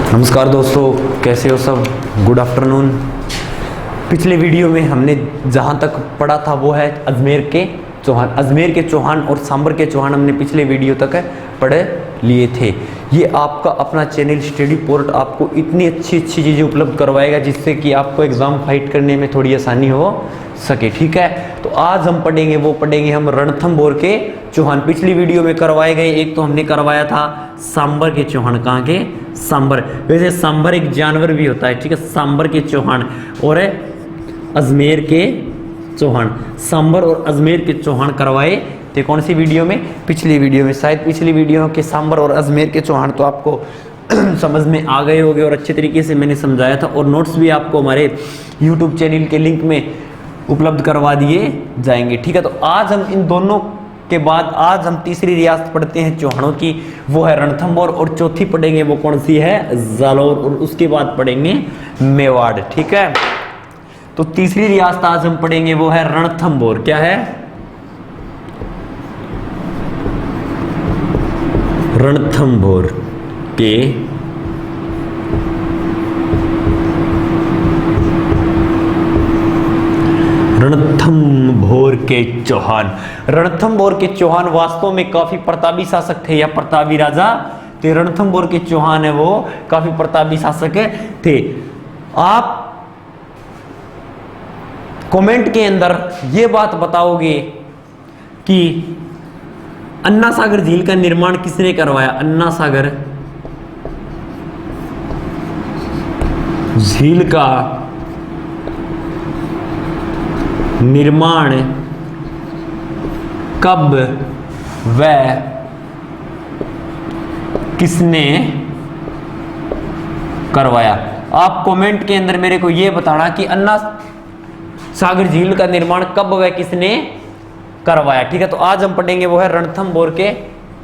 नमस्कार दोस्तों, कैसे हो सब। Good afternoon. पिछले वीडियो में हमने जहाँ तक पढ़ा था वो है अजमेर के चौहान और सांबर के चौहान हमने पिछले वीडियो तक पढ़ लिए थे। ये आपका अपना चैनल स्टडी पोर्ट आपको इतनी अच्छी चीज़ें उपलब्ध करवाएगा जिससे कि आपको एग्ज़ाम फाइट करने में थोड़ी आसानी हो सके। ठीक है, तो आज हम पढ़ेंगे हम रणथंभौर के चौहान। पिछली वीडियो में करवाए गए, एक तो हमने करवाया था सांबर के चौहान। कहाँ के? सांबर। वैसे सांबर एक जानवर भी होता है, ठीक है। सांबर के चौहान और अजमेर के चौहान, सांबर और अजमेर के चौहान करवाए थे। कौन सी वीडियो में? पिछली वीडियो में। शायद पिछली वीडियो के सांबर और अजमेर के चौहान तो आपको समझ में आ गए होंगे और अच्छे तरीके से मैंने समझाया था, और नोट्स भी आपको हमारे यूट्यूब चैनल के लिंक में उपलब्ध करवा दिए जाएंगे। ठीक है, तो आज हम इन दोनों के बाद आज हम तीसरी रियासत पढ़ते हैं चौहानों की, वो है रणथंभौर, और चौथी पढ़ेंगे वो कौन सी है? जालौर, और उसके बाद पढ़ेंगे मेवाड़। ठीक है, तो तीसरी रियासत आज हम पढ़ेंगे वो है रणथंभौर। क्या है? रणथंभौर के रणथंभौर के चौहान। रणथंभौर के चौहान वास्तव में काफी प्रतापी शासक थे या प्रतापी राजा थे। रणथंभौर के चौहान है वो काफी प्रतापी शासक थे। आप कमेंट के अंदर ये बात बताओगे कि अन्ना सागर झील का निर्माण किसने करवाया? अन्ना सागर झील का निर्माण कब व किसने करवाया? आप कमेंट के अंदर मेरे को यह बताना कि अन्ना सागर झील का निर्माण कब व किसने करवाया। ठीक है, तो आज हम पढ़ेंगे वो है रणथंभौर के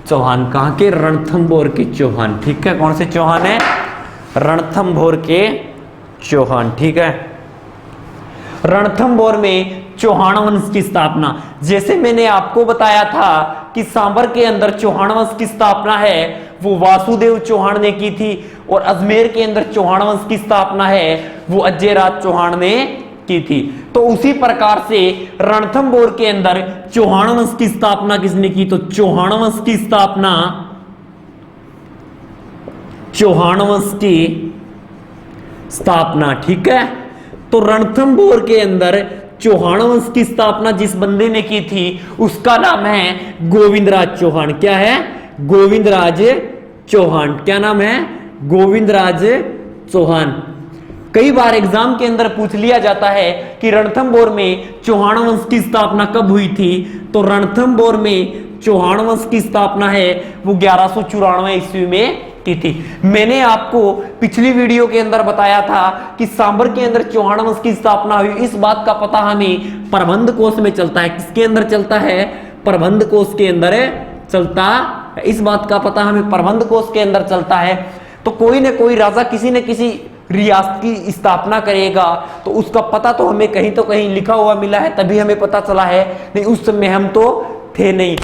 चौहान। कहाँ के? रणथंभौर के चौहान। ठीक है, कौन से चौहान है? रणथंभौर के चौहान। ठीक है, रणथंभौर में चौहान वंश की स्थापना, जैसे मैंने आपको बताया था कि सांबर के अंदर चौहान वंश की स्थापना है वो वासुदेव चौहान ने की थी, और अजमेर के अंदर चौहान वंश की स्थापना है वो अजयराज चौहान ने की थी। तो उसी प्रकार से रणथंभौर के अंदर चौहान वंश की स्थापना किसने की? तो चौहान वंश की स्थापना चौहान वंश की स्थापना। ठीक है, तो रणथंभौर के अंदर चौहान वंश की स्थापना जिस बंदे ने की थी उसका नाम है गोविंदराज चौहान। क्या है? गोविंदराज चौहान। क्या नाम है? गोविंदराज चौहान। कई बार एग्जाम के अंदर पूछ लिया जाता है कि रणथंभौर में चौहान वंश की स्थापना कब हुई थी? तो रणथंभौर में चौहान वंश की स्थापना है वो 1194 ईस्वी में की थी। मैंने आपको पिछली वीडियो के अंदर बताया था कि सांबर के अंदर चौहान वंश की स्थापना हुई। इस बात का पता हमें प्रबंध कोश में चलता है। किसके अंदर चलता है? प्रबंध कोश के अंदर चलता है। इस बात का पता हमें प्रबंध कोश के अंदर चलता है। तो कोई न कोई राजा किसी न किसी रियासत की स्थापना करेगा, तो उसका पता तो हमें कहीं तो कहीं लिखा हुआ मिला है, तभी हमें पता चला है, नहीं उस समय हम तो थे नहीं।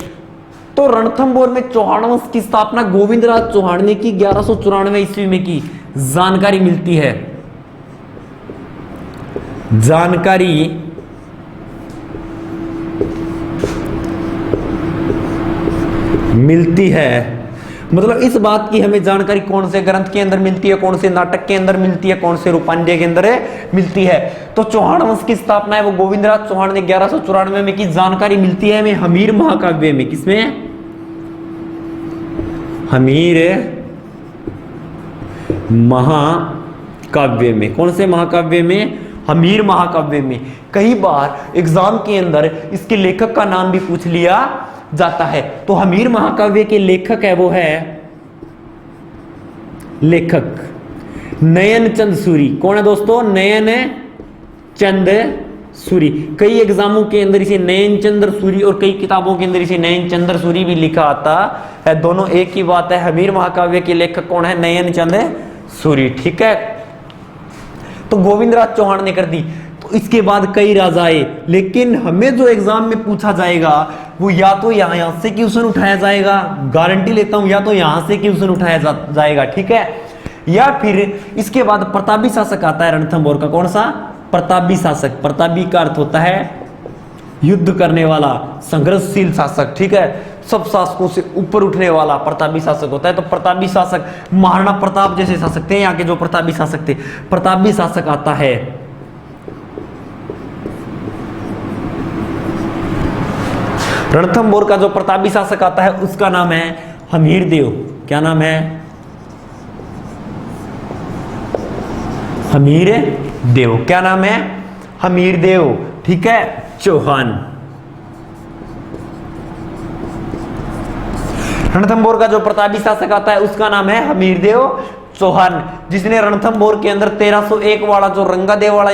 तो रणथंभौर में चौहान वंश की स्थापना गोविंदराज चौहान ने की 1194 ईस्वी में की। जानकारी मिलती है, जानकारी मिलती है, मतलब इस बात की हमें जानकारी कौन से ग्रंथ के अंदर मिलती है, कौन से नाटक के अंदर मिलती है, कौन से रूपांड्य के अंदर मिलती है। तो चौहान वंश की स्थापना है वो गोविंदराज चौहान ने 1194 में की। जानकारी मिलती है हमें हमीर महाकाव्य में। किसमें? हमीर महाकाव्य में। कौन से महाकाव्य में? हमीर महाकाव्य में। कई बार एग्जाम के अंदर इसके लेखक का नाम भी पूछ लिया जाता है। तो हमीर महाकाव्य के लेखक है वो है लेखक नयन चंद सूरी। कौन है दोस्तों? नयन चंद सूरी। कई एग्जामों के अंदर इसे नयन चंद्र सूरी और कई किताबों के अंदर इसे नयन चंद्र सूरी भी लिखा आता है। दोनों एक ही बात है। हमीर महाकाव्य के लेखक कौन है? नयन चंद सूरी। ठीक है, तो गोविंदराज चौहान ने कर दी। तो इसके बाद कई राजा आए, लेकिन हमें जो एग्जाम में पूछा जाएगा वो या तो यहां से क्वेश्चन उठाया जाएगा, गारंटी लेता हूं, या तो यहां से क्वेश्चन उठाया जाएगा। ठीक है, या फिर इसके बाद प्रतापी शासक आता है रणथंभौर का, कौन सा? प्रतापी शासक। प्रतापी का अर्थ होता है युद्ध करने वाला, संघर्षशील शासक, ठीक है, सब शासकों से ऊपर उठने वाला प्रतापी शासक होता है। तो प्रतापी शासक महाराणा प्रताप जैसे शासक थे, यहाँ के जो प्रतापी शासक थे, प्रतापी शासक आता है। रणथंभौर का जो प्रतापी शासक आता है उसका नाम है हमीरदेव। क्या नाम है? हमीरदेव। क्या नाम है? हमीरदेव, ठीक है, चौहान। रणथंभौर का जो प्रतापी शासक आता है उसका नाम है हमीरदेव चौहान, जिसने रणथंभौर के अंदर 1301 वाला जो रंगादेव वाला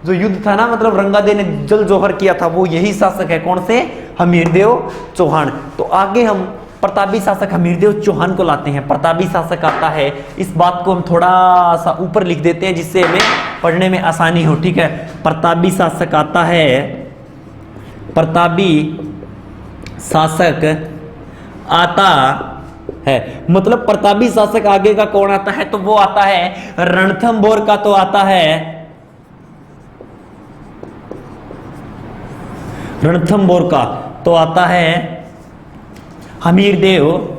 जो युद्ध था ना, मतलब रंगादेव ने जल जौहर किया था, वो यही शासक है। कौन से? हमीरदेव चौहान। तो आगे हम प्रतापी शासक हमीरदेव चौहान को लाते हैं। प्रतापी शासक आता है, इस बात को हम थोड़ा सा ऊपर लिख देते हैं जिससे हमें पढ़ने में आसानी हो, ठीक है। प्रतापी शासक आता है, प्रतापी शासक आता है, मतलब प्रतापी शासक आगे का कौन आता है? तो वो आता है रणथंभौर का, तो आता है रणथंभौर का, तो आता है हमीरदेव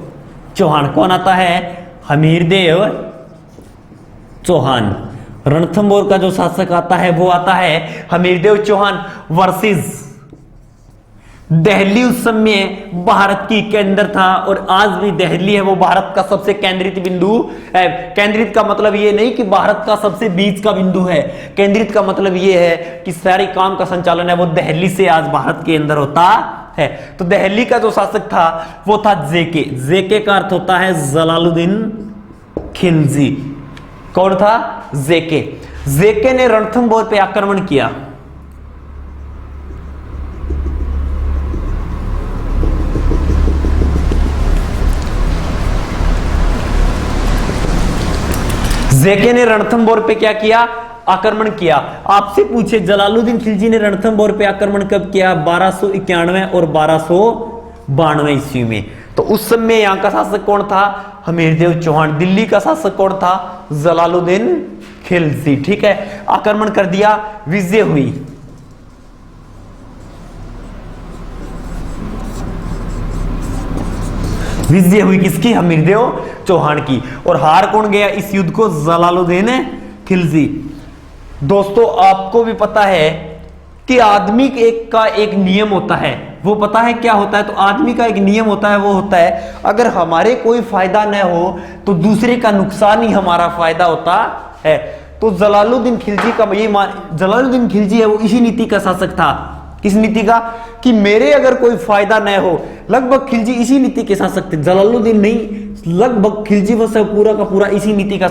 चौहान। कौन आता है? हमीरदेव चौहान। रणथंभौर का जो शासक आता है वो आता है हमीरदेव चौहान वर्सेस दिल्ली। उस समय भारत की केंद्र था और आज भी दिल्ली है वो भारत का सबसे केंद्रित बिंदु है। केंद्रित का मतलब ये नहीं कि भारत का सबसे बीच का बिंदु है, केंद्रित का मतलब ये है कि सारे काम का संचालन है वो दिल्ली से आज भारत के अंदर होता है। तो दिल्ली का जो शासक था वो था जेके। जेके का अर्थ होता है जलालुद्दीन खिलजी। कौन था? जेके। जेके ने रणथंभौर पे आक्रमण किया। जेके ने रणथंभौर पे क्या किया? आक्रमण किया। आपसे पूछे जलालुद्दीन खिलजी ने रणथंभौर पे आक्रमण कब किया? 1291 और 1292 ईस्वी में। तो उस समय यहां का शासक कौन था? हमीरदेव चौहान। दिल्ली का शासक कौन था? जलालुद्दीन खिलजी, ठीक है। आक्रमण कर दिया, विजय हुई। विजय हुई किसकी? हमीरदेव चौहान की। और हार कौन गया इस युद्ध को? जलालुद्दीन खिलजी। दोस्तों आपको भी पता है कि आदमी का एक नियम होता है, वो पता है क्या होता है? तो आदमी का एक नियम होता है, वो होता है अगर हमारे कोई फायदा न हो तो दूसरे का नुकसान ही हमारा फायदा होता है। तो जलालुद्दीन खिलजी का ये जलालुद्दीन खिलजी है वो इसी नीति का शासक था। किस नीति का? कि मेरे अगर कोई फायदा न हो। लगभग खिलजी इसी नीति के शासक थे, जलालुद्दीन नहीं, लगभग खिलजी वो सब पूरा का पूरा इसी नीति का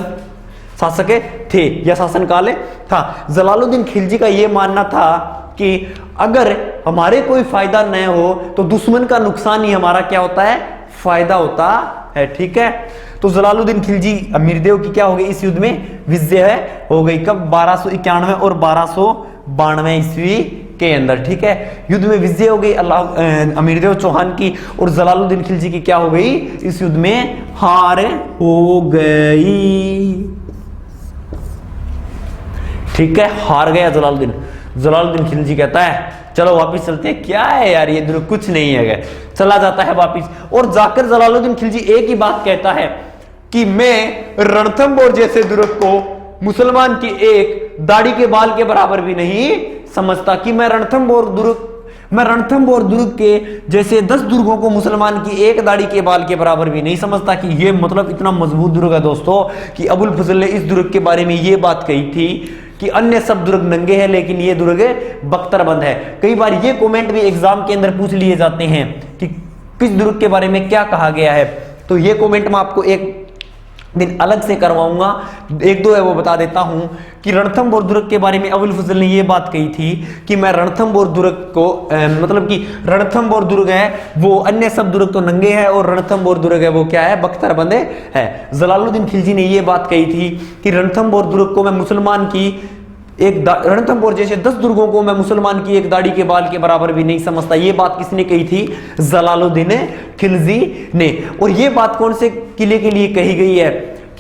शासक थे या शासनकाल था। जलालुद्दीन खिलजी का यह मानना था कि अगर हमारे कोई फायदा न हो तो दुश्मन का नुकसान ही हमारा क्या होता है? फायदा होता है, ठीक है। तो जलालुद्दीन खिलजी अमीरदेव की क्या हो गई इस युद्ध में? विजय हो गई। कब? 1291 और 1292 ईस्वी के अंदर, ठीक है। युद्ध में विजय हो गई अमीरदेव चौहान की, और जलालुद्दीन खिलजी की क्या हो गई? इस युद्ध में हार हो गई, ठीक है। हार गया जलालुद्दीन। जलालुद्दीन खिलजी कहता है चलो वापिस चलते हैं। क्या है यार ये दुर्ग, कुछ नहीं है। चला जाता है वापिस, और जाकर जलालुद्दीन खिलजी एक ही बात कहता है कि मैं रणथंभौर जैसे दुर्ग को मुसलमान की एक दाढ़ी के बाल के बराबर भी नहीं समझता, कि मैं रणथंभौर दुर्ग के जैसे 10 दुर्गों को मुसलमान की एक दाढ़ी के बाल के बराबर भी नहीं समझता। कि ये मतलब इतना मजबूत दुर्ग है दोस्तों, कि अबुल फजल ने इस दुर्ग के बारे में ये बात कही थी कि अन्य सब दुर्ग नंगे हैं लेकिन ये दुर्ग बख्तरबंद है। कई बार ये कमेंट भी एग्जाम के अंदर पूछ लिए जाते हैं कि किस दुर्ग के बारे में क्या कहा गया है। तो ये कमेंट मैं आपको एक दिन अलग से करवाऊंगा, एक दो है वो बता देता हूं कि रणथंभौर दुर्ग के बारे में अबुल फजल ने ये बात कही थी कि मैं रणथंभौर दुर्ग को मतलब कि रणथंभौर दुर्ग है वो अन्य सब दुर्ग तो नंगे हैं और रणथंभौर दुर्ग है वो क्या है? बख्तरबंद है। जलालुद्दीन खिलजी ने ये बात कही थी कि रणथंभौर दुर्ग को मैं मुसलमान की रणथंभौर जैसे 10 दुर्गों को मैं मुसलमान की एक दाढ़ी के बाल के बराबर भी नहीं समझता। ये बात किसने कही थी? जलालुद्दीन खिलजी ने। और ये बात कौन से किले के लिए कही गई है?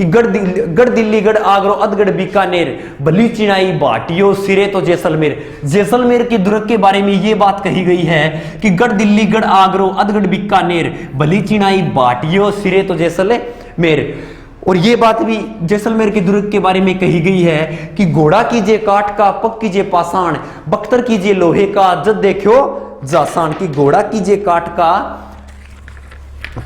कि गढ़ दिल्ली गढ़ आगरो अधगढ़ बीकानेर बली चिनाई भाटियो सिरे तो जैसलमेर। जैसलमेर के दुर्ग के बारे में ये बात कही गई है कि गढ़ दिल्ली गढ़ आगरो अधगढ़ बीकानेर बली चिनाई भाटियो सिरे तो जैसलमेर। और ये बात भी जैसलमेर के दुर्ग के बारे में कही गई है कि घोड़ा कीजिए काठ का पग कीजिए पाषाण बख्तर कीजिए लोहे का जद देखो जासान। की घोड़ा कीजिए काठ का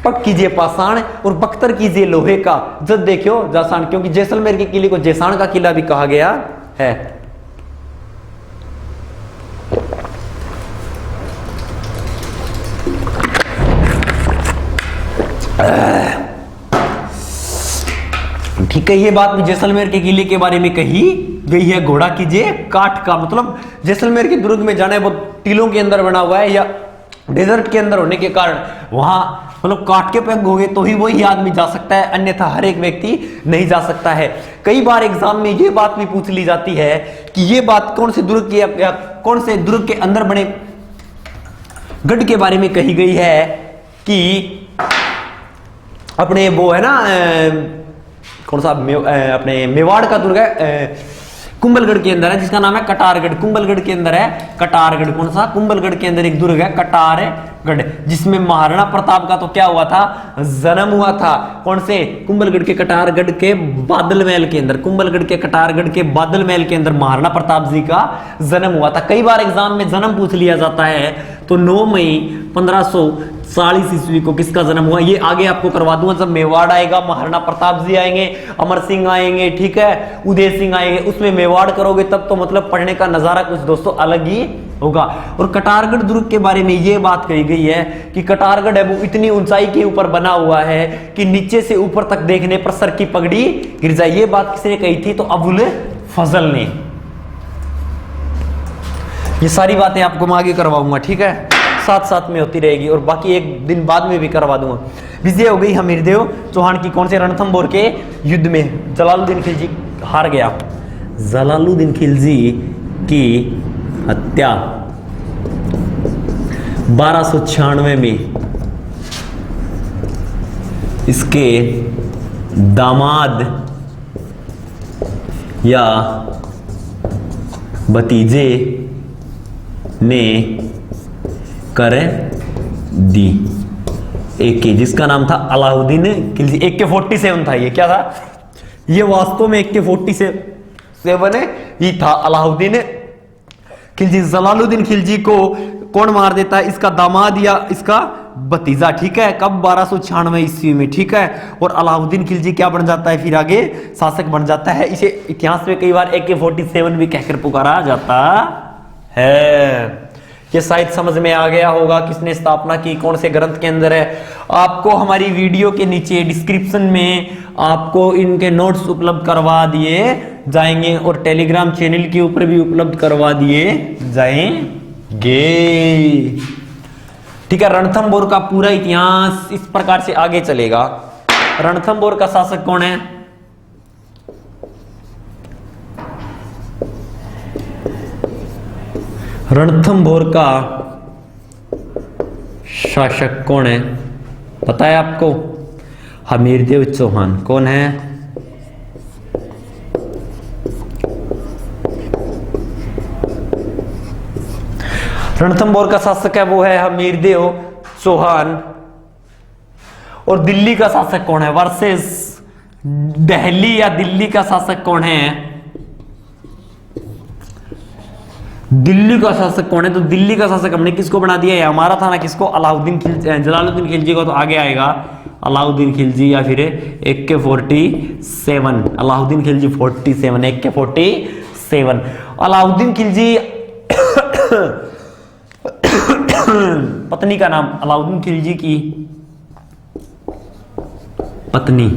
पग कीजिए पाषाण और बख्तर कीजिए लोहे का जद देखो जासान। क्योंकि जैसलमेर के किले को जैसान का किला भी कहा गया है। ठीक है, ये बात भी जैसलमेर के किले के बारे में कही गई है। घोड़ा कीजिए काठ का, मतलब जैसलमेर के दुर्ग में जाना है वो टीलों के अंदर बना हुआ है या डेजर्ट के अंदर होने के कारण वहां मतलब काट के पग हो गए तो ही वही आदमी जा सकता है, अन्यथा हर एक व्यक्ति नहीं जा सकता है। कई बार एग्जाम में ये बात भी पूछ ली जाती है कि ये बात कौन से दुर्ग के या कौन से दुर्ग के अंदर बने गढ़ के बारे में कही गई है कि अपने वो है ना कौन सा अपने मेवाड़ का दुर्ग है कुंभलगढ़ के अंदर है जिसका नाम है कटारगढ़। कुंभलगढ़ के अंदर है कटारगढ़। कौन सा? कुंभलगढ़ के अंदर एक दुर्ग है कटारगढ़ जिसमें महाराणा प्रताप का तो क्या हुआ था? जन्म हुआ था। कौन से? कुंभलगढ़ के कटारगढ़ के बादल महल के अंदर। कुंभलगढ़ के कटारगढ़ के बादल महल के अंदर महाराणा प्रताप जी का जन्म हुआ था। कई बार एग्जाम में जन्म पूछ लिया जाता है। तो 9 मई 1540 ईस्वी को किसका जन्म हुआ ये आगे आपको करवा दूंगा। जब मेवाड़ आएगा, महाराणा प्रताप जी आएंगे, अमर सिंह आएंगे, ठीक है, उदय सिंह आएंगे, उसमें मेवाड़ करोगे तब तो मतलब पढ़ने का नजारा कुछ दोस्तों अलग ही होगा। और कटारगढ़ दुर्ग के बारे में ये बात कही गई है कि कटारगढ़ है वो इतनी ऊंचाई के ऊपर बना हुआ है कि नीचे से ऊपर तक देखने पर सर की पगड़ी गिर जाए। ये बात किसने कही थी? तो अबुल फजल ने। ये सारी बातें आपको मैं आगे करवाऊंगा, ठीक है, साथ साथ में होती रहेगी और बाकी एक दिन बाद में भी करवा दूंगा। विजय हो गई हमीरदेव चौहान की कौन से रणथंभौर के युद्ध में? जलालुद्दीन खिलजी हार गया। जलालुद्दीन खिलजी की हत्या 1296 में इसके दामाद या भतीजे ने कर दी। एक जिसका नाम था अलाउद्दीन खिलजी। AK-47 था। ये क्या था? ये वास्तव में AK-47 ही था। अलाउद्दीन खिलजी, जलालुद्दीन खिलजी को कौन मार देता है? इसका दामाद या इसका भतीजा, ठीक है। कब? 1296 ईस्वी में, ठीक है। और अलाउद्दीन खिलजी क्या बन जाता है फिर आगे? शासक बन जाता है। इसे इतिहास में कई बार AK-47 भी कहकर पुकारा जाता है। ये शायद समझ में आ गया होगा किसने स्थापना की, कौन से ग्रंथ के अंदर है। आपको हमारी वीडियो के नीचे डिस्क्रिप्शन में आपको इनके नोट्स उपलब्ध करवा दिए जाएंगे और टेलीग्राम चैनल के ऊपर भी उपलब्ध करवा दिए जाएंगे, ठीक है। रणथंभौर का पूरा इतिहास इस प्रकार से आगे चलेगा। रणथंभौर का शासक कौन है? रणथंभौर का शासक कौन है पता है आपको? हमीरदेव चौहान। कौन है? रणथंभौर का शासक है वो है हमीरदेव चौहान। और दिल्ली का शासक कौन है? वर्सेस दिल्ली या दिल्ली का शासक कौन है? दिल्ली का शासक कौन है? तो दिल्ली का शासक हमने किसको बना दिया है? हमारा था ना किसको? अलाउद्दीन खिलजी। जलालुद्दीन खिलजी को तो आगे आएगा अलाउद्दीन खिलजी या फिर AK-47। अलाउद्दीन खिलजी 47, AK-47। अलाउद्दीन खिलजी पत्नी का नाम? अलाउद्दीन खिलजी की पत्नी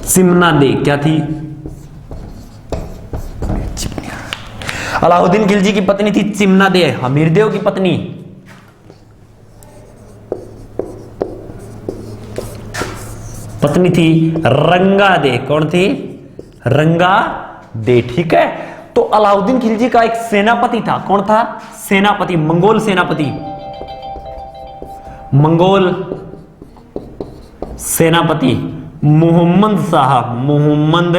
चिमना दे क्या थी? अलाउद्दीन खिलजी की पत्नी थी चिमना दे। हमीरदेव की पत्नी थी रंगा दे। कौन थी? रंगा दे, ठीक है। तो अलाउद्दीन खिलजी का एक सेनापति था। कौन था? सेनापति, मंगोल सेनापति। मंगोल सेनापति मोहम्मद शाह, मोहम्मद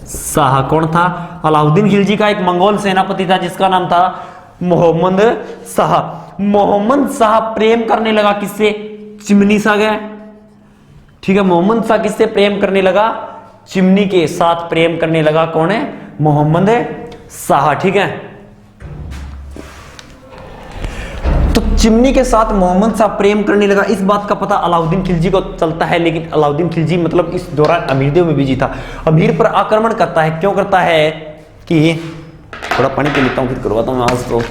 शाह कौन था? अलाउद्दीन खिलजी का एक मंगोल सेनापति था जिसका नाम था मोहम्मद शाह। मोहम्मद शाह प्रेम करने लगा किससे? चिमनी सा गया, ठीक है। मोहम्मद शाह किससे प्रेम करने लगा? चिमनी के साथ प्रेम करने लगा। कौन है? मोहम्मद शाह, ठीक है। तो चिमनी के साथ मोहम्मद शाह प्रेम करने लगा, इस बात का पता अलाउद्दीन खिलजी को चलता है। लेकिन अलाउद्दीन खिलजी मतलब इस दौरान अमीरदेव में बिजी था। अमीर पर आक्रमण करता है। क्यों करता है? कि थोड़ा पानी पी लेता हूं फिर करवाता हूं आज तो।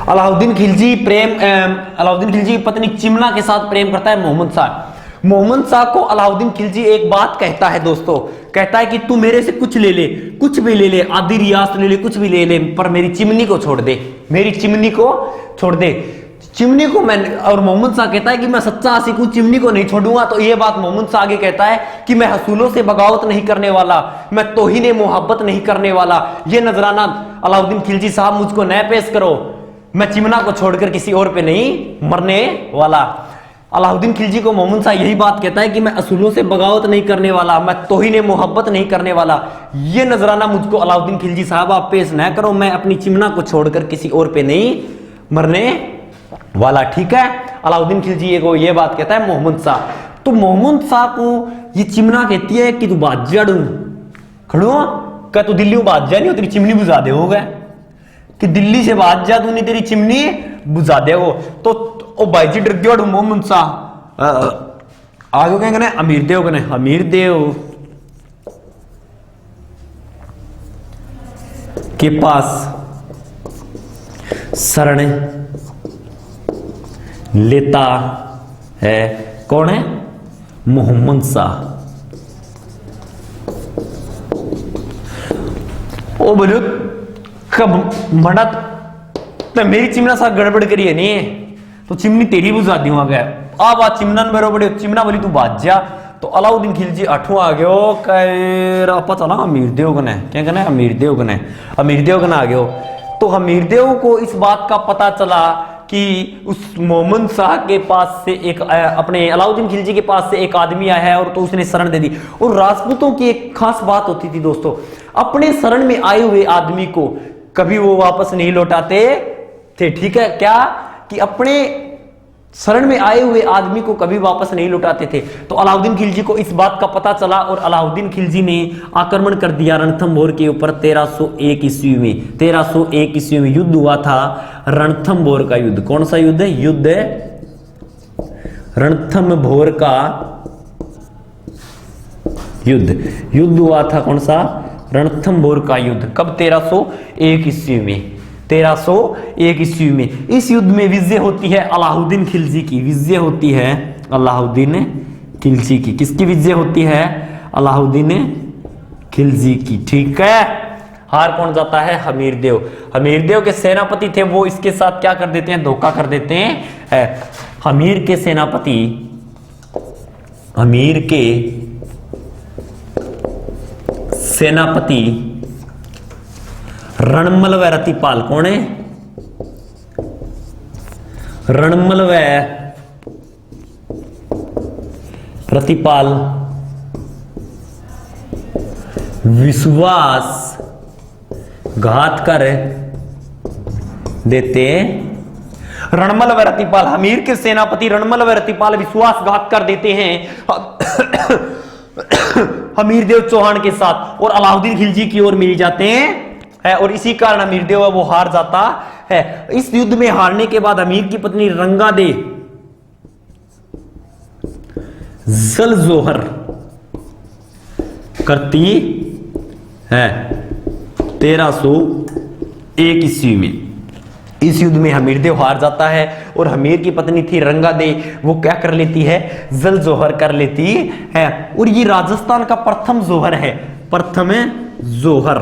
अलाउद्दीन खिलजी की पत्नी चिमना के साथ प्रेम करता है मोहम्मद शाह। मोहम्मद शाह को अलाउद्दीन खिलजी एक बात कहता है दोस्तों, कहता है कि तू मेरे से कुछ ले ले, कुछ भी ले ले, आधी रियासत ले ले, कुछ भी ले ले, पर मेरी चिमनी को छोड़ दे, मेरी चिमनी को छोड़ दे। चिमनी को मैं, और मोहम्मद शाह कहता है कि मैं सच्चा आशिक हूं, चिमनी को नहीं छोड़ूंगा। तो ये बात मोहम्मद शाह आगे कहता है कि मैं हसूलों से बगावत नहीं करने वाला, मैं तौहीन मोहब्बत नहीं करने वाला। ये नजराना अलाउद्दीन खिलजी साहब मुझको न पेश करो, मैं चिमना को छोड़कर किसी और पे नहीं मरने वाला। अलाउद्दीन खिलजी को मोहम्मद शाह यही बात कहता है कि मैं असूलों से बगावत नहीं करने वाला, मैं तौहीन मोहब्बत नहीं करने वाला। ये नजराना मुझको अलाउद्दीन खिलजी साहब आप पेश न करो, मैं अपनी चिमना को छोड़कर किसी और पे नहीं मरने वाला, ठीक है। अलाउद्दीन खिलजी को ये बात कहता है मोहम्मद शाह। तो मोहम्मद शाह को ये चिमना कहती है कि तू बादजा डू खड़ो, क्या तू दिल्ली में बादजा नहीं हो, तेरी चिमनी बुझा दे होगा, कि दिल्ली से बात जा, तूने तेरी चिमनी बुझा दे वो। तो ओ भाई जी डर गया मोहम्मद शाह। आगे कहेंगे ना अमीर देव कने, अमीर देव के पास शरण लेता है। कौन है? मोहम्मद शाह। ओ बोलो कब मड़ा तो मेरी चिमना सा गड़बड़ करी है नहीं, तो चिमनी तेरी बुझा दी वहां गया। अब आ चिमना मेरे बड़े चिमना बोली तू बाज जा। तो अलाउद्दीन खिलजी अठों आ गयो, कह चला अमीर देव कने, क्या कहना है? अमीर देव कने, अमीर देव कने आ गयो। तो अमीर देव को इस बात का पता चला कि उस मोहम्मद शाह के पास से एक, अपने अलाउद्दीन खिलजी के पास से एक आदमी आया है, और तो उसने शरण दे दी। और राजपूतों की एक खास बात होती थी दोस्तों, अपने शरण में आए हुए आदमी को कभी वो वापस नहीं लौटाते थे, ठीक है। क्या कि अपने शरण में आए हुए आदमी को कभी वापस नहीं लौटाते थे। तो अलाउद्दीन खिलजी को इस बात का पता चला, और अलाउद्दीन खिलजी ने आक्रमण कर दिया रणथंभोर के ऊपर 1301 ईस्वी में। 1301 ईस्वी में युद्ध हुआ था, रणथंभोर का युद्ध। कौन सा युद्ध है? युद्ध रणथंभोर का युद्ध हुआ था। कौन सा? रणथंभोर का युद्ध। कब? 1301 ईस्वी में। 1301 ईस्वी में इस युद्ध में विजय होती है अलाउद्दीन खिलजी की। विजय होती है अलाउद्दीन खिलजी की। किसकी विजय होती है? अलाउद्दीन खिलजी की, ठीक है। हार कौन जाता है? हमीरदेव। हमीरदेव के सेनापति थे वो इसके साथ क्या कर देते हैं? धोखा कर देते हैं। हमीर के सेनापति, हमीर के सेनापति रणमल व रतिपाल। कौन है? रणमल व रतिपाल विश्वास घात कर देते। रणमल व रतिपाल, हमीर के सेनापति रणमल व रतिपाल विश्वासघात कर देते हैं हमीरदेव चौहान के साथ, और अलाउद्दीन खिलजी की ओर मिल जाते हैं। और इसी कारण हमीरदेव वो हार जाता है। इस युद्ध में हारने के बाद अमीर की पत्नी रंगादे जल जोहर करती है 1301 ईस्वी में। इस युद्ध में हमीरदेव हार जाता है, और हमीर की पत्नी थी रंगादे, वो क्या कर लेती है? जल जोहर कर लेती है। और ये राजस्थान का प्रथम जोहर है, प्रथम जोहर।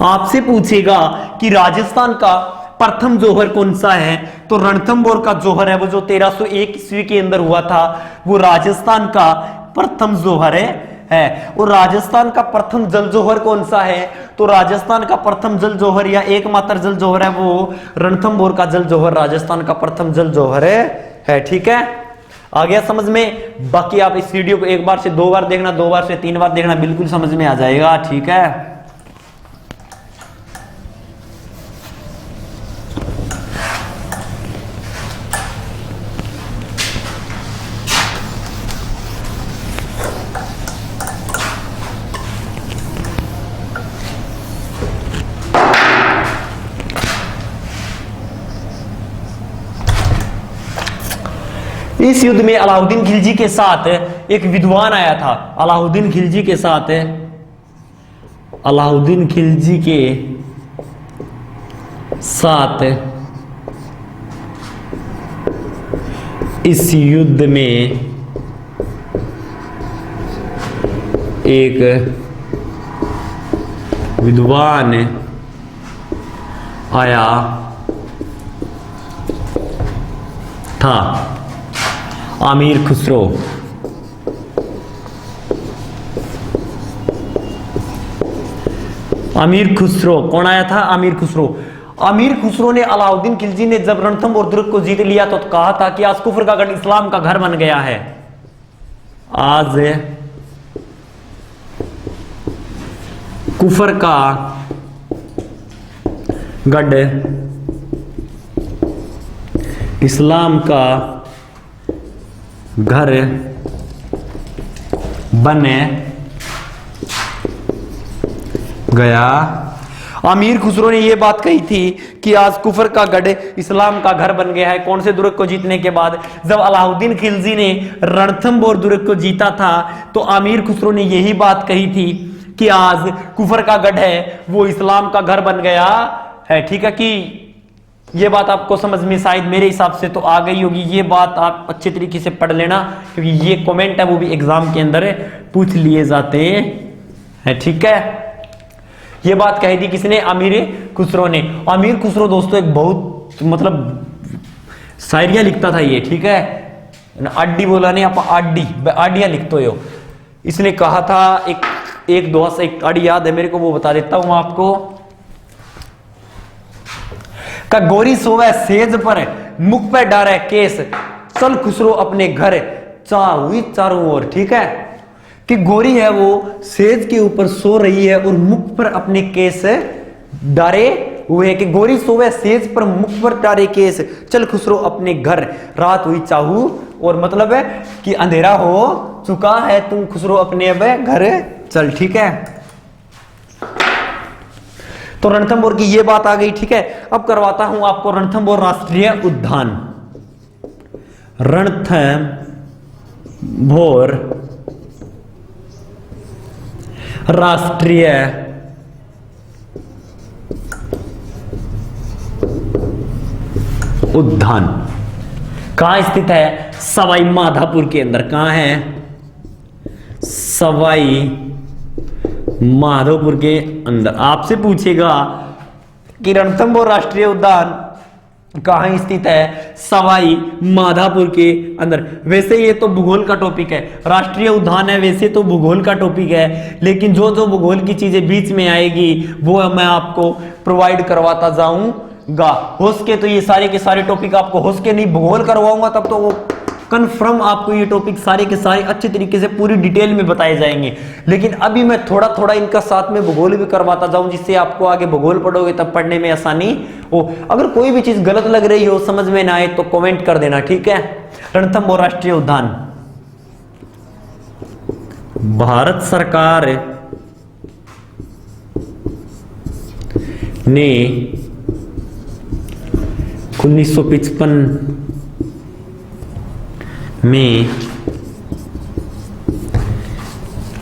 आपसे पूछेगा कि राजस्थान का प्रथम जोहर कौन सा है, तो रणथंभौर का जौहर है वो जो 1301 ईस्वी के अंदर हुआ था, वो राजस्थान का प्रथम जौहर है। और राजस्थान का प्रथम जल जौहर कौन सा है? तो राजस्थान का प्रथम जल जौहर या एकमात्र जल जौहर है वो रणथंभौर का जल जौहर राजस्थान का प्रथम जल जौहर है। ठीक है, आ गया समझ में? बाकी आप इस वीडियो को एक बार से 2 बार देखना, 2 बार से 3 बार देखना, बिल्कुल समझ में आ जाएगा। ठीक है, इस युद्ध में अलाउद्दीन खिलजी के साथ एक विद्वान आया था। अलाउद्दीन खिलजी के साथ, अलाउद्दीन खिलजी के साथ इस युद्ध में एक विद्वान आया था, आमीर खुसरो। आमीर खुसरो कौन आया था? आमीर खुसरो। आमीर खुसरो ने, अलाउद्दीन खिलजी ने जब रणथंभौर दुर्ग को जीत लिया तो कहा था कि आज कुफर का गढ़ इस्लाम का घर बन गया है। आज कुफर का गढ़ इस्लाम का घर बने गया। आमीर खुसरो ने यह बात कही थी कि आज कुफर का गढ़ इस्लाम का घर बन गया है। कौन से दुर्ग को जीतने के बाद? जब अलाउद्दीन खिलजी ने रणथंभौर दुर्ग को जीता था तो आमीर खुसरो ने यही बात कही थी कि आज कुफर का गढ़ है वो इस्लाम का घर बन गया है। ठीक है, कि ये बात आपको समझ में शायद मेरे हिसाब से तो आ गई होगी। ये बात आप अच्छे तरीके से पढ़ लेना क्योंकि ये कमेंट है वो भी एग्जाम के अंदर पूछ लिए जाते हैं। ठीक है, ये बात कही थी किसने? आमीर खुसरो ने। आमीर खुसरो दोस्तों एक बहुत मतलब शायरियां लिखता था ये। ठीक है, आडी बोला नहीं, आप आडियां लिखते हो। इसने कहा था एक दोहा से एक आड़ी याद है मेरे को, वो बता देता हूं आपको। का गोरी सोवे सेज पर, मुख पे डारे केस, चल खुसरो अपने घर, चाह हुई चारों ओर। ठीक है, कि गोरी है वो सेज के ऊपर सो रही है और मुख पर अपने केस डारे हुए, कि गोरी सोवे सेज पर मुख पर डारे केस, चल खुसरो अपने घर, रात हुई चाहू और मतलब है कि अंधेरा हो चुका है, तुम खुसरो अपने अब घर चल। ठीक है, तो रणथंभौर की ये बात आ गई। ठीक है, अब करवाता हूं आपको रणथंभौर राष्ट्रीय उद्यान। रणथंभौर राष्ट्रीय उद्यान कहां स्थित है? सवाई माधोपुर के अंदर। कहां है? सवाई माधोपुर के अंदर। आपसे पूछेगा कि रणथंभौर राष्ट्रीय उद्यान कहां स्थित है? सवाई माधोपुर के अंदर। वैसे ये तो भूगोल का टॉपिक है, राष्ट्रीय उद्यान है, वैसे तो भूगोल का टॉपिक है, लेकिन जो जो भूगोल की चीजें बीच में आएगी वो मैं आपको प्रोवाइड करवाता जाऊंगा। हो सके तो ये सारे के सारे टॉपिक आपको, हो सके नहीं भूगोल करवाऊंगा तब तो वो कन्फर्म आपको ये टॉपिक सारे के सारे अच्छे तरीके से पूरी डिटेल में बताए जाएंगे। लेकिन अभी मैं थोड़ा थोड़ा इनका साथ में भूगोल भी करवाता जाऊं जिससे आपको आगे भूगोल पढ़ोगे तब पढ़ने में आसानी हो। अगर कोई भी चीज गलत लग रही हो, समझ में ना आए तो कमेंट कर देना। ठीक है, रणथंभौर राष्ट्रीय उद्यान भारत सरकार ने 1955 में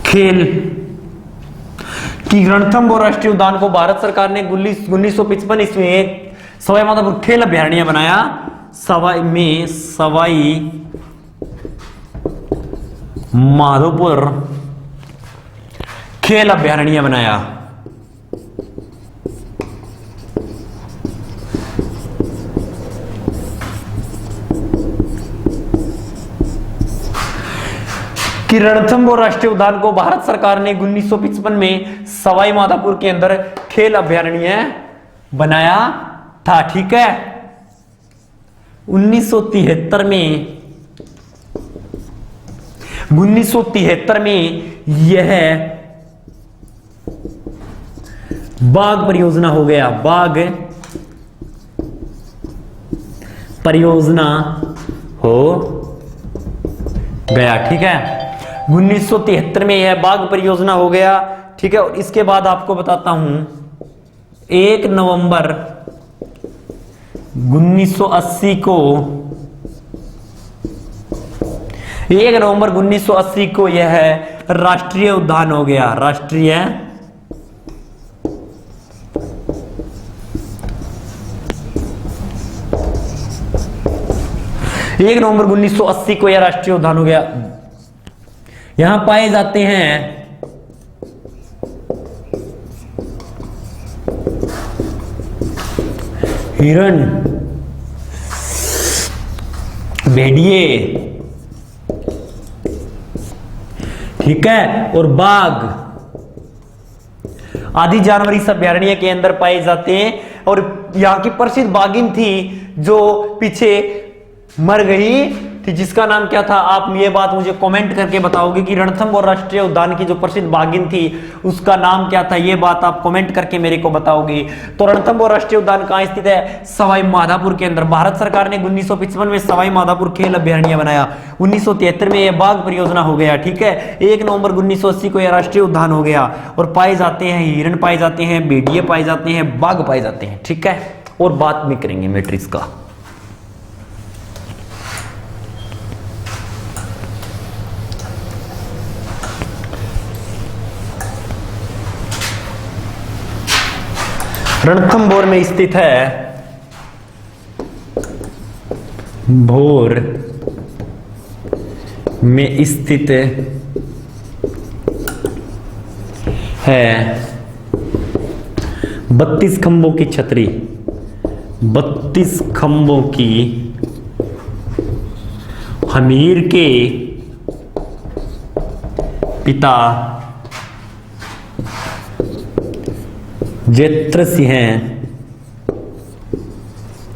खेल की रणथंभौर राष्ट्रीय उद्यान को भारत सरकार ने 1955 ईस्वी में सवाई माधोपुर खेल अभयारण्य बनाया। सवाई माधोपुर खेल अभयारण्य बनाया। कि रणथंभौर राष्ट्रीय उद्यान को भारत सरकार ने 1955 में सवाई माधोपुर के अंदर खेल अभयारण्य बनाया था। ठीक है, 1973 में यह बाघ परियोजना हो गया, बाघ परियोजना हो गया। ठीक है, 1973 में यह बाघ परियोजना हो गया। ठीक है, और इसके बाद आपको बताता हूं 1 नवंबर 1980 को 1 नवंबर 1980 को यह राष्ट्रीय उद्यान हो गया, राष्ट्रीय 1 नवंबर 1980 को यह राष्ट्रीय उद्यान हो गया। यहां पाए जाते हैं हिरण, भेड़िए, ठीक है, और बाघ आदि जानवर इस अभयारण्य के अंदर पाए जाते हैं। और यहां की प्रसिद्ध बाघिन थी जो पीछे मर गई थी, जिसका नाम क्या था, आप ये बात मुझे कमेंट करके बताओगे कि रणथंभौर राष्ट्रीय उद्यान की जो प्रसिद्ध बाघिन थी उसका नाम क्या था, ये बात आप कमेंट करके मेरे को बताओगे। तो रणथंभौर राष्ट्रीय उद्यान कहां स्थित है, सवाई माधोपुर के अंदर। भारत सरकार ने 1955 में सवाई माधोपुर खेल अभयारण्य बनाया, 1973 में यह बाघ परियोजना हो गया। ठीक है, 1 नवंबर 1980 को यह राष्ट्रीय उद्यान हो गया और पाए जाते हैं हिरण पाए जाते हैं, भेड़िए पाए जाते हैं, बाघ पाए जाते हैं। ठीक है, और बात भी करेंगे मैट्रिक्स का। रणथंभौर में स्थित है, भौर में स्थित है 32 खंभों की छतरी, 32 खंभों की हमीर के पिता जेत्र सिंह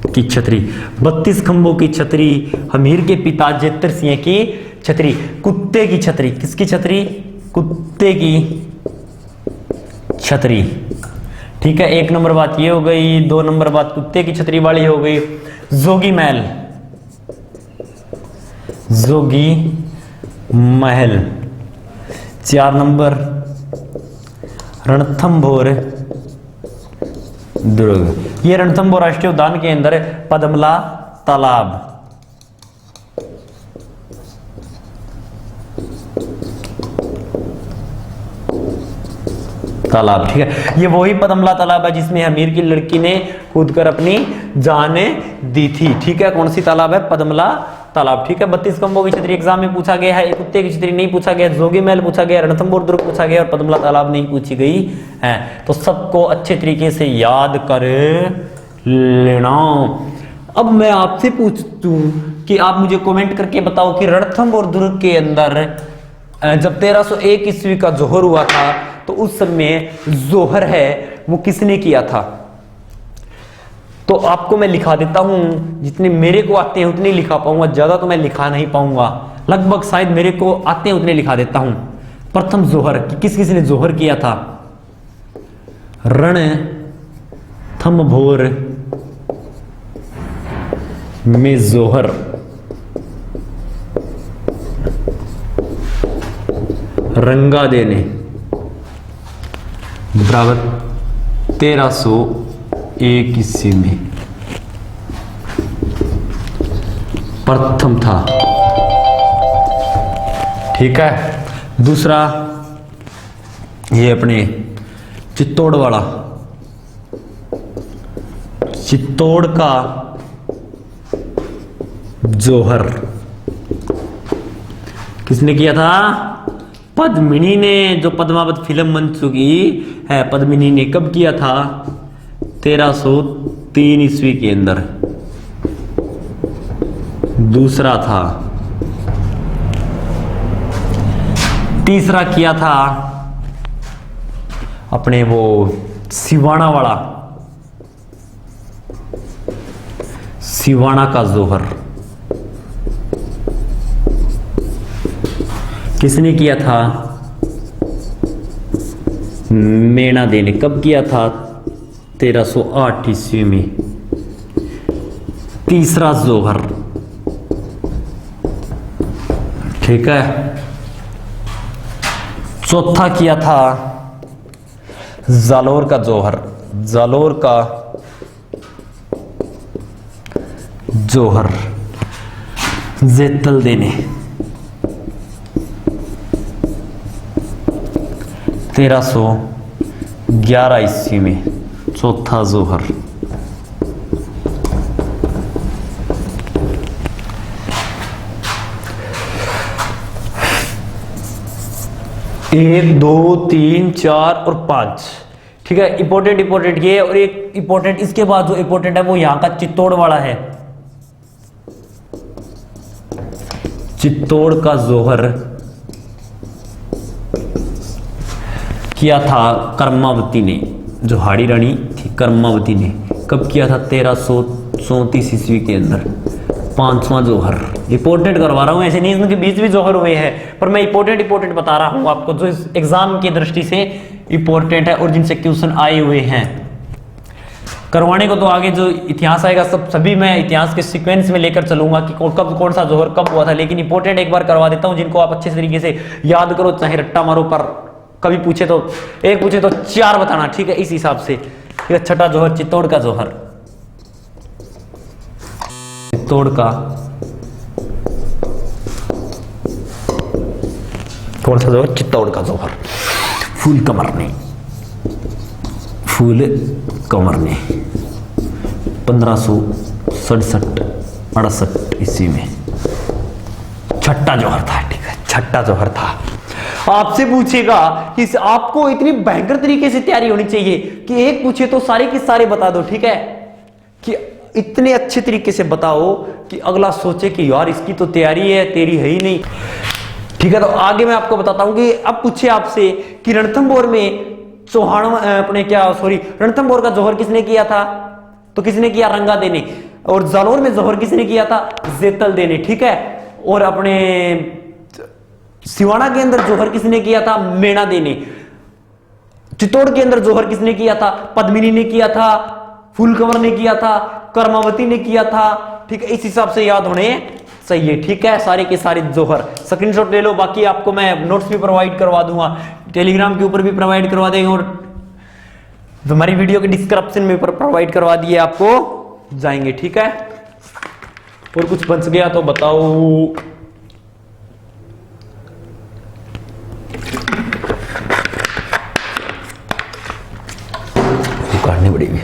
की छतरी, 32 खंभों की छतरी, हमीर के पिता जेत्र सिंह की छतरी, कुत्ते की छतरी। किसकी छतरी, कुत्ते की छतरी। ठीक है, 1 नंबर बात ये हो गई, 2 नंबर बात कुत्ते की छतरी वाली हो गई। जोगी महल, जोगी महल। 4 नंबर रणथंभौर दुर्ग। ये रणथंभौर राष्ट्रीय उद्यान के अंदर पद्मला तालाब, तालाब। ठीक है, ये वही पद्मला तालाब है जिसमें हमीर की लड़की ने कूदकर अपनी जान दी थी। ठीक है, कौन सी तालाब है, पद्मला तालाब। ठीक है, 32 खंभों की छतरी एग्जाम में पूछा गया है, कुत्ते की छतरी नहीं पूछा गया, जोगी महल पूछा गया, रणथंभौर दुर्ग पूछा गया और पद्मला तालाब नहीं पूछी गई है। तो सबको अच्छे तरीके से याद कर लेना। अब मैं आपसे पूछता हूं कि आप मुझे कमेंट करके बताओ कि रणथंभौर दुर्ग के अंदर जब 1301 ईस्वी का जोहर हुआ था तो उस समय जोहर है वो किसने किया था। तो आपको मैं लिखा देता हूं, जितने मेरे को आते हैं उतने लिखा पाऊंगा, ज्यादा तो मैं लिखा नहीं पाऊंगा, लगभग शायद मेरे को आते हैं उतने लिखा देता हूं। प्रथम जोहर किस किस ने जोहर किया था, रणथंभौर में जोहर रंगादे ने बराबर 1301 ईस्वी में प्रथम था। ठीक है, दूसरा ये अपने चित्तौड़ वाला, चित्तौड़ का जोहर किसने किया था, पद्मिनी ने, जो पद्मावत फिल्म बन चुकी है, पद्मिनी ने कब किया था, 1303 ईस्वी के अंदर। दूसरा था तीसरा किया था अपने वो सिवाना वाला, सिवाना का जोहर किसने किया था? मेना दे ने। कब किया था? 1308 ईस्वी में। तीसरा जोहर, ठीक है। चौथा किया था जालोर का जोहर, जालोर का जोहर जेतल देने 1311 ईस्वी में। चौथा जोहर। एक, दो, तीन, चार और पांच, ठीक है। इंपॉर्टेंट ये, और एक इंपॉर्टेंट इसके बाद जो इंपॉर्टेंट है वो यहां का चित्तौड़ वाला है। चित्तौड़ का जोहर किया था कर्मावती ने, जो हाड़ी रानी थी कर्मावती ने। कब किया था? 1334 ईस्वी के अंदर। पांचवा जोहर। इंपॉर्टेंट करवा रहा हूं, ऐसे नहीं इनके बीच भी जोहर हुए हैं, पर मैं इंपॉर्टेंट बता रहा हूं आपको, जो इस एग्जाम की दृष्टि से इंपॉर्टेंट है और जिनसे क्वेश्चन आए हुए हैं। करवाने को तो आगे जो इतिहास आएगा सभी मैं इतिहास के सीक्वेंस में लेकर चलूंगा कि कब कौन सा जोहर कब हुआ था, लेकिन इंपॉर्टेंट एक बार करवा देता हूं जिनको आप अच्छे तरीके से याद करो, चाहे रट्टा मारो, पर कभी पूछे तो एक पूछे तो चार बताना, ठीक है। इस हिसाब से छठा जोहर चित्तौड़ का जोहर, चित्तौड़ का कौन सा जोहर? चित्तौड़ का जोहर। फूल कमर ने 1567-68 ईस्वी में छठा जोहर था, ठीक है। छठा जोहर था। आपसे पूछेगा कि आपको इतनी भयंकर तरीके से तैयारी होनी चाहिए कि एक पूछे तो सारे के सारे बता दो, ठीक है। कि इतने अच्छे तरीके से बताओ कि अगला सोचे कि यार इसकी तो तैयारी है, तेरी है ही नहीं, ठीक है। तो आगे मैं आपको बताता हूं कि अब पूछे आपसे कि रणथंभौर में चौहान अपने रणथंभौर का जोहर किसने किया था? तो किसने किया? रंगा दे ने। और जालोर में जोहर किसने किया था? जेतल दे ने, ठीक है। और अपने सिवाना के अंदर जोहर किसने किया था? मेना दे ने। चित्तौड़ के अंदर जोहर किसने किया था? पद्मिनी ने किया था, फूलकंवर ने किया था, कर्मावती ने किया था, ठीक है। इस हिसाब से याद होने चाहिए, ठीक है। सारे के सारे जोहर स्क्रीनशॉट ले लो, बाकी आपको मैं नोट्स भी प्रोवाइड करवा दूंगा, टेलीग्राम के ऊपर भी प्रोवाइड करवा देंगे, और हमारी वीडियो के डिस्क्रिप्शन में प्रोवाइड करवा दिए आपको जाएंगे, ठीक है। और कुछ बच गया तो बताओ। काटनी पड़ेगी।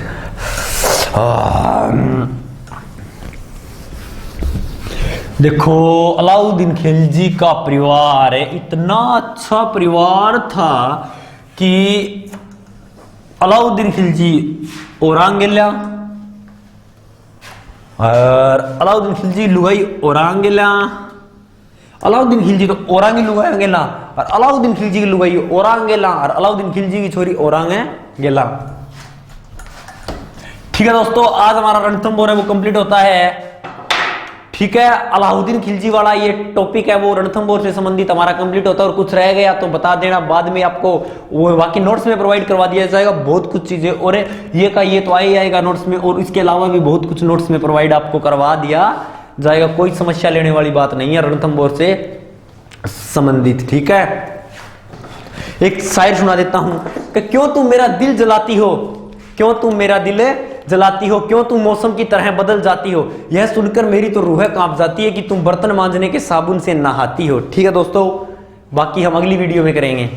देखो, अलाउद्दीन खिलजी का परिवार है, इतना अच्छा परिवार था कि अलाउद्दीन खिलजी औरंगजेब और अलाउद्दीन खिलजी लुगाई औरंगजेब, अलाउद्दीन खिलजी तो औरंगजेब लुगाई और अलाउद्दीन खिलजी की लुगाई औरंगजेब और अलाउद्दीन खिलजी की छोरी औरंगजेब, ठीक है दोस्तों। आज हमारा रणथंभौर है वो कंप्लीट होता है, ठीक है। अलाउद्दीन खिलजी वाला ये टॉपिक है वो रणथंभौर से संबंधित हमारा कंप्लीट होता है, और कुछ रह गया तो बता देना, बाद में आपको वो बाकी नोट्स में प्रोवाइड करवा दिया जाएगा बहुत कुछ चीजें, और ये का ये तो आ ही आएगा नोट्स में, और इसके अलावा भी बहुत कुछ नोट्स में प्रोवाइड आपको करवा दिया जाएगा। कोई समस्या लेने वाली बात नहीं है रणथंभौर से संबंधित, ठीक है। एक शायर सुना देता हूं कि क्यों तुम मेरा दिल जलाती हो, क्यों तुम मेरा दिल जलाती हो, क्यों तुम मौसम की तरह बदल जाती हो, यह सुनकर मेरी तो रूह कांप जाती है कि तुम बर्तन मांजने के साबुन से नहाती हो, ठीक है दोस्तों। बाकी हम अगली वीडियो में करेंगे।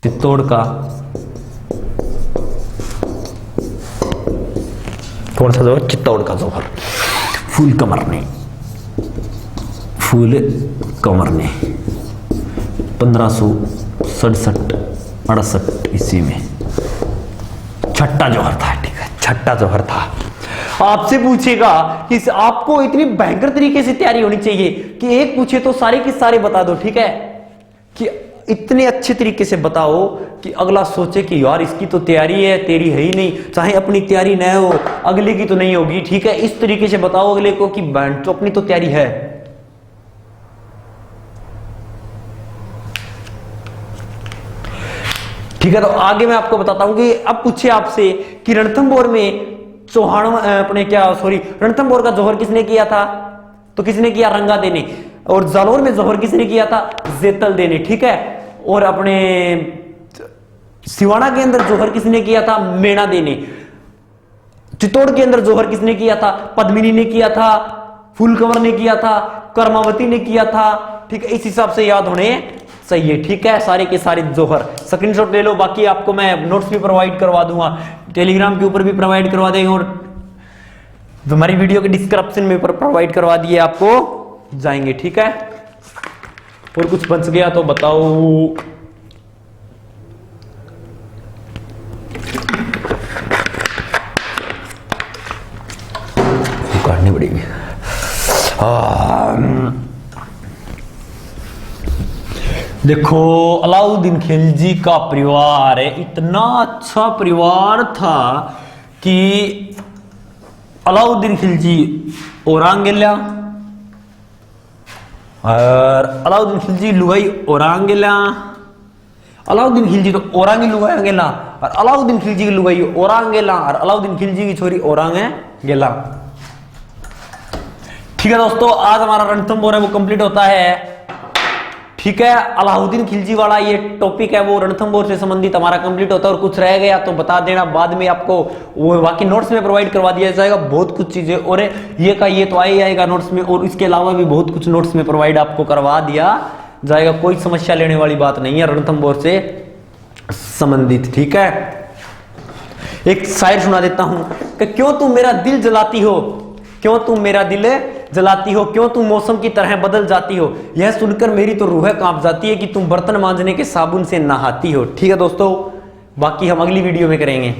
चित्तौड़ का कौन सा जोहर? चित्तौड़ का जोहर। फूल कमर ने 1567-68 ईस्वी में छठा जोहर था। ठीक है, छठा जोहर था। आपसे पूछेगा कि आपको इतनी भयंकर तरीके से तैयारी होनी चाहिए कि एक पूछे तो सारे के सारे बता दो। ठीक है, कि इतने अच्छे तरीके से बताओ कि अगला सोचे कि यार इसकी तो तैयारी है, तेरी है ही नहीं। चाहे अपनी तैयारी न हो, अगले की तो नहीं होगी। ठीक है, इस तरीके से बताओ अगले को कि तो अपनी तो तैयारी है। ठीक है, तो आगे मैं आपको बताता हूं कि अब पूछे आपसे कि रणथंभौर में चौहान रणथंभौर का जोहर किसने किया था? तो किसने किया? रंगादे ने। और जालोर में जोहर किसने किया था? जेतलदे ने। ठीक है, और अपने सिवाना के अंदर जोहर किसने किया था? मेणादे ने। चित्तौड़ के अंदर जोहर किसने किया था? पद्मिनी ने किया था, फूलकंवर ने किया था, कर्मावती ने किया था। ठीक है, इस हिसाब से याद होने चाहिए। ठीक है, सारे के सारे जोहर स्क्रीनशॉट ले लो। बाकी आपको मैं नोट्स भी प्रोवाइड करवा दूंगा, टेलीग्राम के ऊपर भी प्रोवाइड करवा देंगे और हमारी वीडियो के डिस्क्रिप्शन में प्रोवाइड करवा दिए आपको जाएंगे। ठीक है, और कुछ बच गया तो बताओ। काटनी पड़ेगी। देखो, अलाउद्दीन खिलजी का परिवार है, इतना अच्छा परिवार था कि अलाउद्दीन खिलजी औरंगजेब और अलाउद्दीन खिलजी लुगाई औरंगजेब। अलाउद्दीन खिलजी तो औरंगी लुगाई और अलाउद्दीन खिलजी की लुगाई औरंगजेब और अलाउद्दीन खिलजी की छोरी औरंगजेब। ठीक है दोस्तों, आज हमारा रणथंभौर है वो कंप्लीट होता है। ठीक है, अलाउद्दीन खिलजी वाला ये टॉपिक है वो रणथंभौर से संबंधित हमारा कंप्लीट होता है। और कुछ रह गया तो बता देना, बाद में आपको वो बाकी नोट्स में प्रोवाइड करवा दिया जाएगा बहुत कुछ चीजें। और ये का ये तो आ ही आएगा नोट्स में, और इसके अलावा भी बहुत कुछ नोट्स में प्रोवाइड आपको करवा दिया जाएगा। कोई समस्या लेने वाली बात नहीं है रणथंभौर से संबंधित। ठीक है, एक शायर सुना देता हूं कि क्यों तुम मेरा दिल जलाती हो, क्यों तुम मेरा दिल जलाती हो, क्यों तुम मौसम की तरह बदल जाती हो, यह सुनकर मेरी तो रूह कांप जाती है कि तुम बर्तन मांजने के साबुन से नहाती हो। ठीक है दोस्तों, बाकी हम अगली वीडियो में करेंगे।